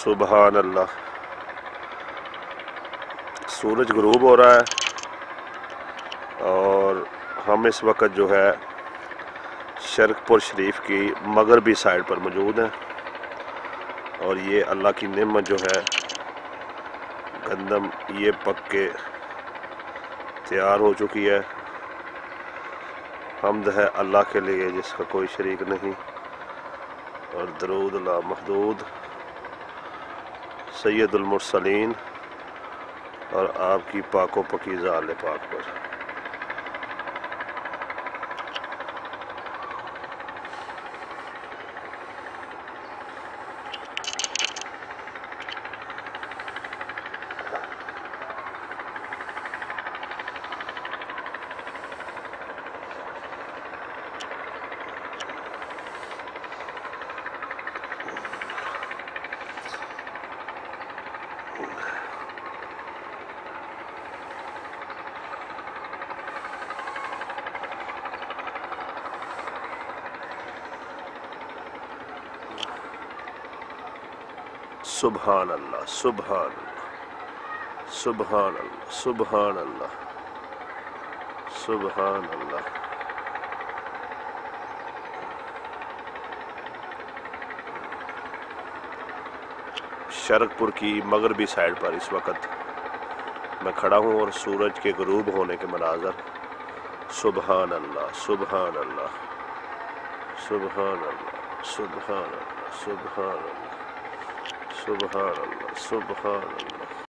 سبحان اللہ. سورج غروب ہو رہا ہے اور ہم اس وقت جو ہے شرق پور شریف کی مغربی سائڈ پر موجود ہیں، اور یہ اللہ کی نعمت جو ہے گندم یہ پک کے تیار ہو چکی ہے. حمد ہے اللہ کے لیے جس کا کوئی شریک نہیں، اور درود لا محدود سید المرسلین اور آپ کی پاک و پکیزہ آل پاک پر. سبحان اللہ سبحان اللہ سبحان اللہ سبحان اللہ سبحان اللہ. شرق پور کی مغربی سائڈ پر اس وقت میں کھڑا ہوں اور سورج کے غروب ہونے کے مناظر. سبحان اللہ سبحان اللہ سبحان اللہ سبحان اللہ سبحان اللہ سبحان اللہ سبحان اللہ.